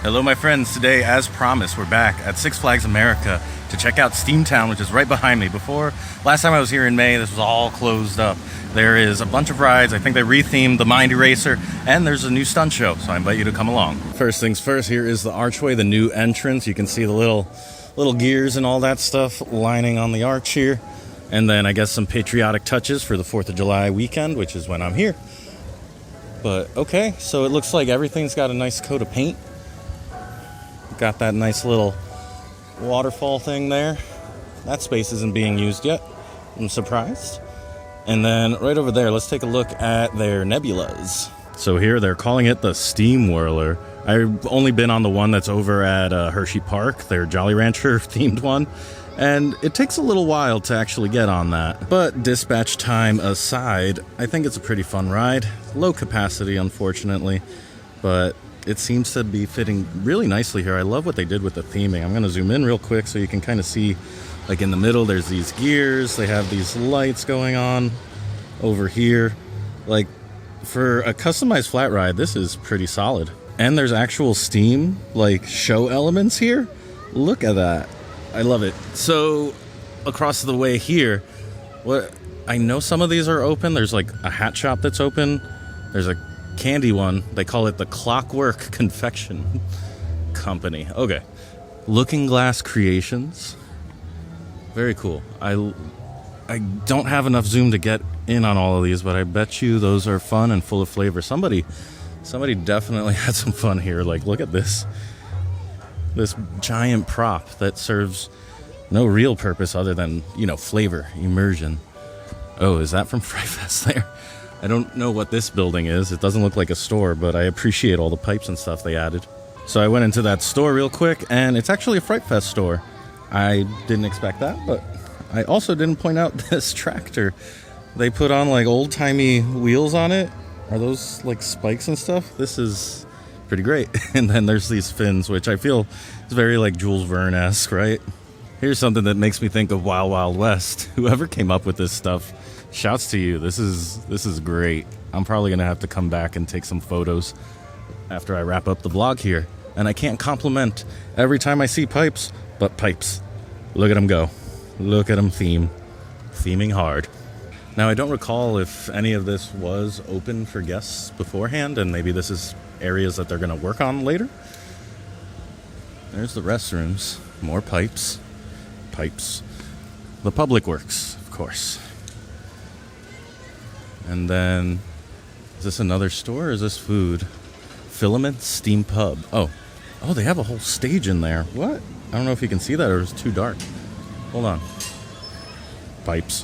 Hello my friends, today as promised we're back at Six Flags America to check out SteamTown, which is right behind me. Last time I was here in May, this was all closed up. There is a bunch of rides. I think they rethemed the Mind Eraser, and there's a new stunt show, so I invite you to come along. First things first, here is the archway, the new entrance. You can see the little gears and all that stuff lining on the arch here. And then I guess some patriotic touches for the 4th of July weekend, which is when I'm here. But okay, so it looks like everything's got a nice coat of paint. Got that nice little waterfall thing there. That space isn't being used yet. I'm surprised. And then right over there, let's take a look at their nebulas. So here they're calling it the Steam Whirler. I've only been on the one that's over at Hershey Park, their Jolly Rancher themed one. And it takes a little while to actually get on that. But dispatch time aside, I think it's a pretty fun ride. Low capacity, unfortunately, but it seems to be fitting really nicely here. I love what they did with the theming. I'm going to zoom in real quick so you can kind of see, like in the middle, there's these gears. They have these lights going on over here. Like, for a customized flat ride, this is pretty solid. And there's actual Steam, like, show elements here. Look at that. I love it. So, across the way here, I know some of these are open. There's, like, a hat shop that's open. There's a candy one. They call it the Clockwork Confection Company. Okay. Looking Glass Creations. Very cool. I don't have enough zoom to get in on all of these, but I bet you those are fun and full of flavor. Somebody definitely had some fun here. Like, look at this giant prop that serves no real purpose other than, you know, flavor, immersion. Oh, is that from Fright Fest there? I don't know what this building is. It doesn't look like a store, but I appreciate all the pipes and stuff they added. So I went into that store real quick, and it's actually a Fright Fest store. I didn't expect that, but I also didn't point out this tractor. They put on like old-timey wheels on it. Are those like spikes and stuff? This is pretty great. And then there's these fins, which I feel is very like Jules Verne-esque, right? Here's something that makes me think of Wild Wild West. Whoever came up with this stuff, shouts to you. This is great. I'm probably gonna have to come back and take some photos after I wrap up the vlog here. And I can't compliment every time I see pipes, but pipes. Look at them go. Look at them theming hard. Now I don't recall if any of this was open for guests beforehand, and maybe this is areas that they're gonna work on later. There's the restrooms. More pipes. The public works, of course. And then, is this another store or is this food? Filament Steam Pub. Oh, they have a whole stage in there. What? I don't know if you can see that or it's too dark. Hold on. Pipes.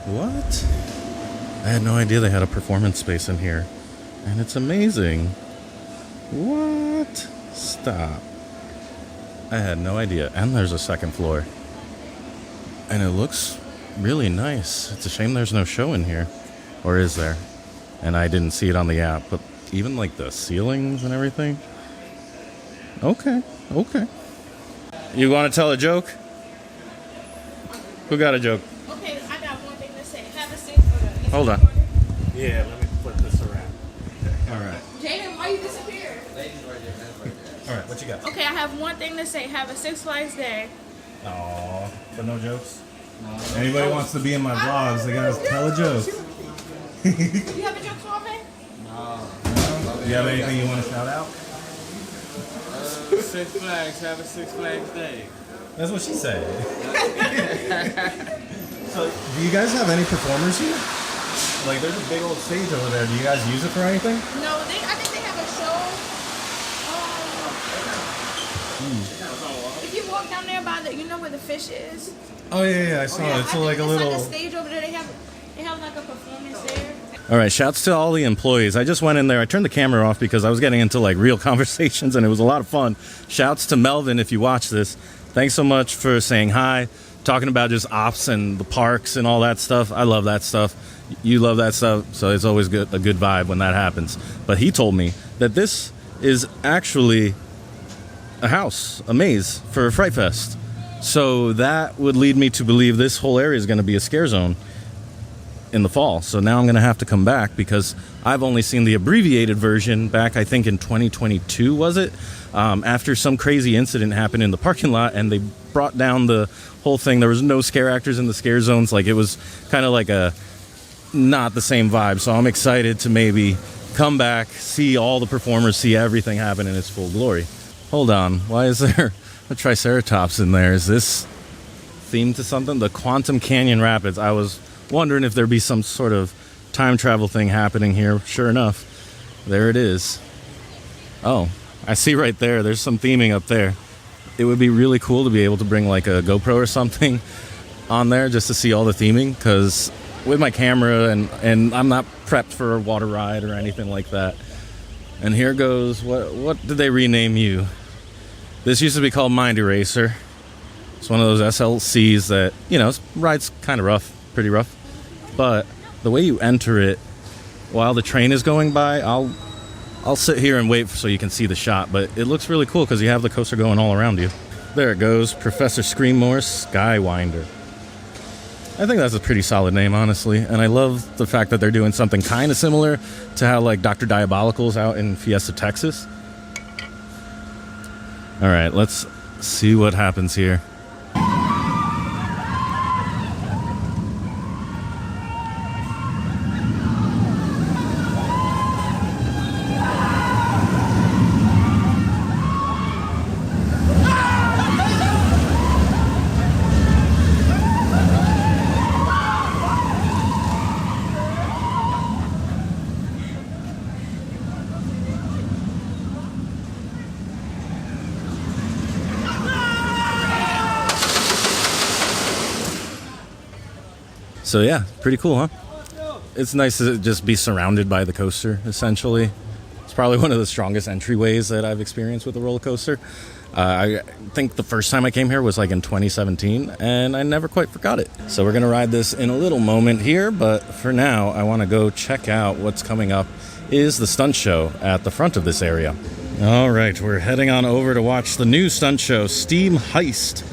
What? I had no idea they had a performance space in here. And it's amazing. What? Stop. I had no idea. And there's a second floor. And it looks really nice. It's a shame there's no show in here. Or is there? And I didn't see it on the app. But even like the ceilings and everything. Okay. You want to tell a joke? Who got a joke? Okay, I got one thing to say. Have a seat. Hold on. Yeah, let me flip this around. Okay. All right. Jaden, why you disappeared? Ladies right there. All right, what you got? Okay, I have one thing to say. Have a Six Flags Day. Aw, but no jokes? Anybody wants to be in my vlogs, they gotta tell a joke. You have a joke for me? No? You have anything you want to shout out? Six Flags. Have a Six Flags Day. That's what she said. So, do you guys have any performers here? Like, there's a big old stage over there. Do you guys use it for anything? No, I think they have a show. If you walk down there by you know where the fish is? Oh, yeah, I saw it. It's like a little... It's like a stage over there. They have like a performance there. All right, shouts to all the employees. I just went in there. I turned the camera off because I was getting into like real conversations and it was a lot of fun. Shouts to Melvin if you watch this. Thanks so much for saying hi, talking about just ops and the parks and all that stuff. I love that stuff. You love that stuff, so it's always a good vibe when that happens. But he told me that this is actually a house, a maze for Fright Fest. So that would lead me to believe this whole area is going to be a scare zone. in the fall. So now I'm going to have to come back because I've only seen the abbreviated version back, I think, in 2022, was it? After some crazy incident happened in the parking lot and they brought down the whole thing. There was no scare actors in the scare zones. Like, it was kind of like a not the same vibe. So I'm excited to maybe come back, see all the performers, see everything happen in its full glory. Hold on. Why is there a Triceratops in there? Is this themed to something? The Quantum Canyon Rapids. I was wondering if there'd be some sort of time travel thing happening here. Sure enough, there it is. Oh, I see right there. There's some theming up there. It would be really cool to be able to bring like a GoPro or something on there just to see all the theming, because with my camera and I'm not prepped for a water ride or anything like that. And here goes, what did they rename you? This used to be called Mind Eraser. It's one of those SLCs that, you know, ride's kind of rough, pretty rough. But the way you enter it while the train is going by, I'll sit here and wait so you can see the shot. But it looks really cool because you have the coaster going all around you. There it goes, Professor Screamore's Skywinder. I think that's a pretty solid name, honestly. And I love the fact that they're doing something kind of similar to how, like, Dr. Diabolical's out in Fiesta, Texas. All right, let's see what happens here. So yeah, pretty cool, huh? It's nice to just be surrounded by the coaster, essentially. It's probably one of the strongest entryways that I've experienced with a roller coaster. I think the first time I came here was like in 2017, and I never quite forgot it. So we're gonna ride this in a little moment here, but for now, I wanna go check out what's coming up is the stunt show at the front of this area. All right, we're heading on over to watch the new stunt show, Steam Heist.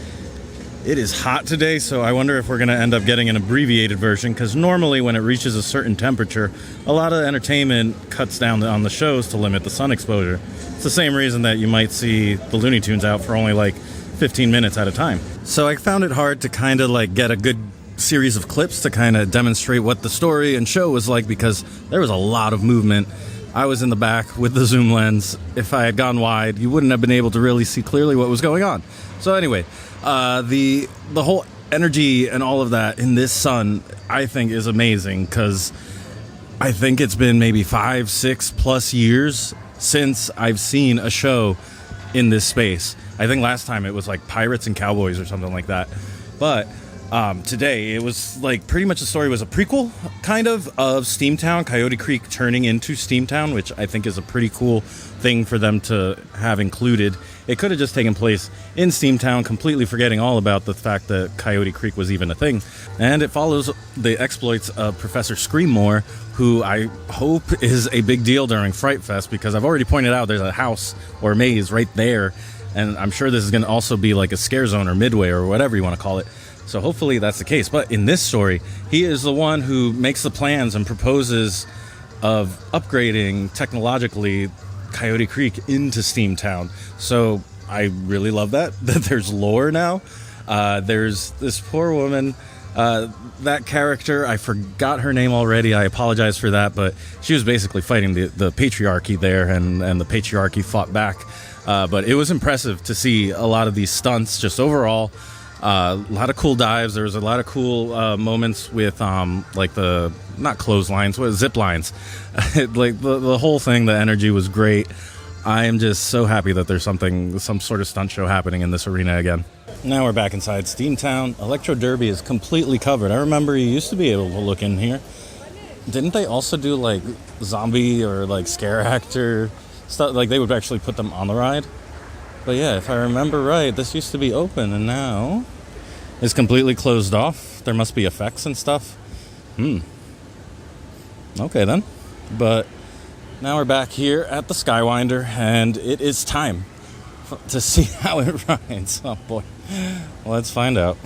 It is hot today, so I wonder if we're going to end up getting an abbreviated version, because normally when it reaches a certain temperature, a lot of entertainment cuts down on the shows to limit the sun exposure. It's the same reason that you might see the Looney Tunes out for only like 15 minutes at a time. So I found it hard to kind of like get a good series of clips to kind of demonstrate what the story and show was like, because there was a lot of movement. I was in the back with the zoom lens. If I had gone wide, you wouldn't have been able to really see clearly what was going on. So anyway, the whole energy and all of that in this sun, I think, is amazing, because I think it's been maybe 5-6+ years since I've seen a show in this space. I think last time it was like Pirates and Cowboys or something like that. But today it was like pretty much the story was a prequel kind of SteamTown, Coyote Creek turning into SteamTown, which I think is a pretty cool thing for them to have included. It could have just taken place in SteamTown, completely forgetting all about the fact that Coyote Creek was even a thing. And it follows the exploits of Professor Screamore, who I hope is a big deal during Fright Fest, because I've already pointed out there's a house or maze right there, and I'm sure this is going to also be like a scare zone or midway or whatever you want to call it. So hopefully that's the case. But in this story, he is the one who makes the plans and proposes of upgrading technologically Coyote Creek into SteamTown. So I really love that there's lore now. There's this poor woman, that character, I forgot her name already, I apologize for that, but she was basically fighting the patriarchy there, and the patriarchy fought back. But it was impressive to see a lot of these stunts just overall. A lot of cool dives. There was a lot of cool moments with like the, not clotheslines, what, zip lines. Like the whole thing, the energy was great. I am just so happy that there's some sort of stunt show happening in this arena again. Now we're back inside SteamTown. Electro Derby is completely covered. I remember you used to be able to look in here. Didn't they also do like zombie or like scare actor stuff? Like they would actually put them on the ride? But yeah, if I remember right, this used to be open and now it's completely closed off. There must be effects and stuff. Okay then. But now we're back here at the Skywinder, and it is time to see how it rides. Oh boy. Let's find out.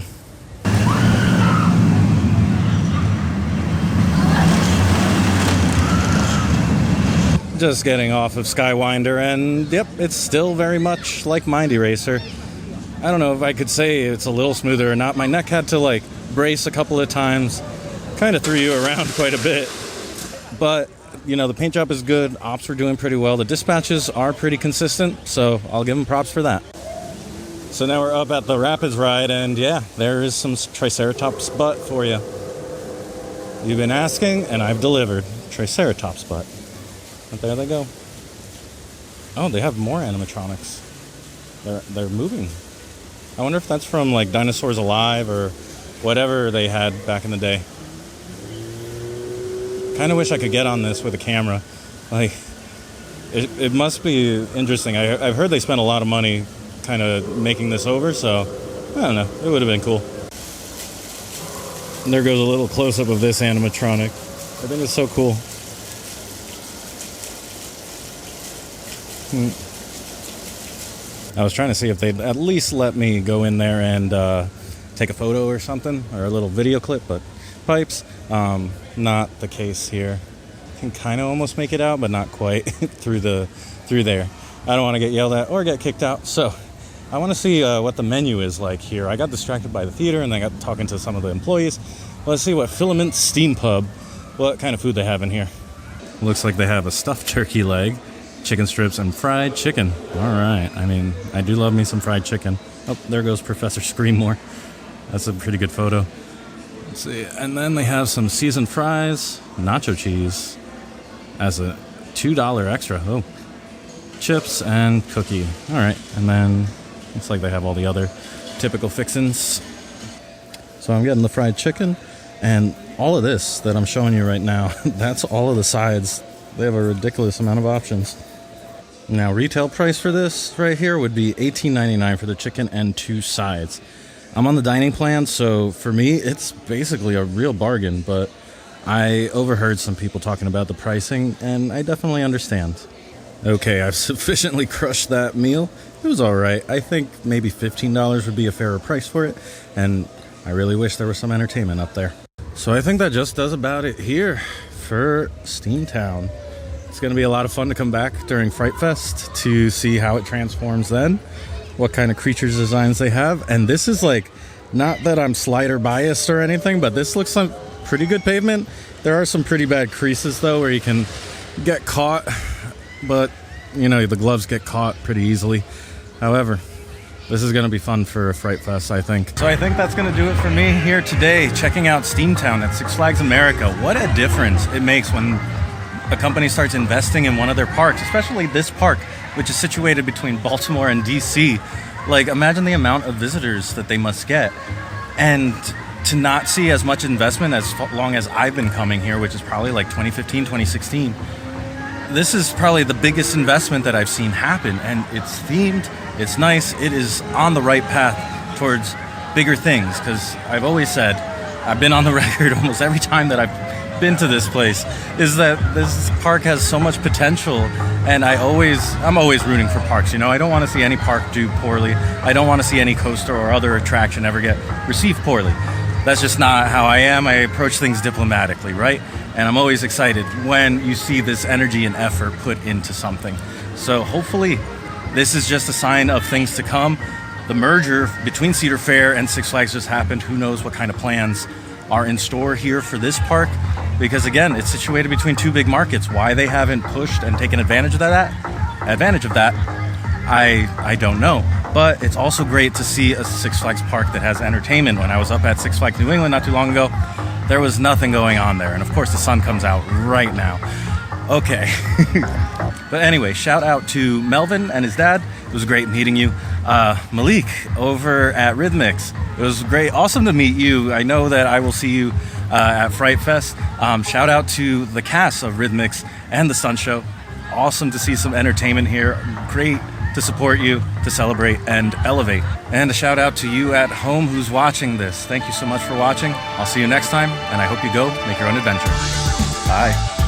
Just getting off of Skywinder, and yep, it's still very much like Mindy Racer. I don't know if I could say it's a little smoother or not. My neck had to like brace a couple of times, kind of threw you around quite a bit. But, you know, the paint job is good. Ops were doing pretty well. The dispatches are pretty consistent, so I'll give them props for that. So now we're up at the Rapids ride, and yeah, there is some Triceratops butt for you. You've been asking, and I've delivered. Triceratops butt. But there they go. Oh, they have more animatronics. They're moving. I wonder if that's from like Dinosaurs Alive or whatever they had back in the day. Kind of wish I could get on this with a camera. Like, it must be interesting. I've heard they spent a lot of money kind of making this over, so I don't know. It would have been cool. And there goes a little close-up of this animatronic. I think it's so cool. I was trying to see if they'd at least let me go in there and take a photo or something, or a little video clip, but pipes, not the case here. Can kind of almost make it out, but not quite through there. I don't want to get yelled at or get kicked out, so I want to see what the menu is like here. I got distracted by the theater and I got talking to some of the employees. Let's see what Filament Steam Pub, what kind of food they have in here. Looks like they have a stuffed turkey leg, chicken strips, and fried chicken. All right. I mean, I do love me some fried chicken. Oh, there goes Professor Screamore. That's a pretty good photo. Let's see. And then they have some seasoned fries, nacho cheese as a $2 extra. Oh, chips and cookie. All right. And then looks like they have all the other typical fixins. So I'm getting the fried chicken, and all of this that I'm showing you right now, that's all of the sides. They have a ridiculous amount of options. Now, retail price for this right here would be $18.99 for the chicken and 2 sides. I'm on the dining plan, so for me, it's basically a real bargain, but I overheard some people talking about the pricing, and I definitely understand. Okay, I've sufficiently crushed that meal. It was all right. I think maybe $15 would be a fairer price for it, and I really wish there was some entertainment up there. So I think that just does about it here for SteamTown. It's going to be a lot of fun to come back during Fright Fest to see how it transforms then, what kind of creatures designs they have. And this is like, not that I'm slider biased or anything, but this looks like pretty good pavement. There are some pretty bad creases though where you can get caught, but you know, the gloves get caught pretty easily. However, this is going to be fun for a Fright Fest, I think. So I think that's going to do it for me here today, checking out SteamTown at Six Flags America. What a difference it makes when a company starts investing in one of their parks, especially this park, which is situated between Baltimore and DC. Like, imagine the amount of visitors that they must get. And to not see as much investment as long as I've been coming here, which is probably like 2015, 2016, this is probably the biggest investment that I've seen happen. And it's themed, it's nice, it is on the right path towards bigger things. Because I've always said, I've been on the record almost every time that I've been to this place, is that this park has so much potential, and I'm always rooting for parks. You know, I don't want to see any park do poorly. I don't want to see any coaster or other attraction ever get received poorly. That's just not how I am. I approach things diplomatically, right? And I'm always excited when you see this energy and effort put into something. So hopefully this is just a sign of things to come. The merger between Cedar Fair and Six Flags just happened. Who knows what kind of plans are in store here for this park, because again, it's situated between 2 big markets. Why they haven't pushed and taken advantage of that, I don't know. But it's also great to see a Six Flags park that has entertainment. When I was up at Six Flags New England not too long ago, there was nothing going on there. And of course the sun comes out right now. Okay. But anyway, shout out to Melvin and his dad. It was great meeting you. Malik over at Rhythmix. It was great. Awesome to meet you. I know that I will see you at Fright Fest. Shout out to the cast of Rhythmix and the Stunt Show. Awesome to see some entertainment here. Great to support you, to celebrate and elevate. And a shout out to you at home who's watching this. Thank you so much for watching. I'll see you next time, and I hope you go make your own adventure. Bye.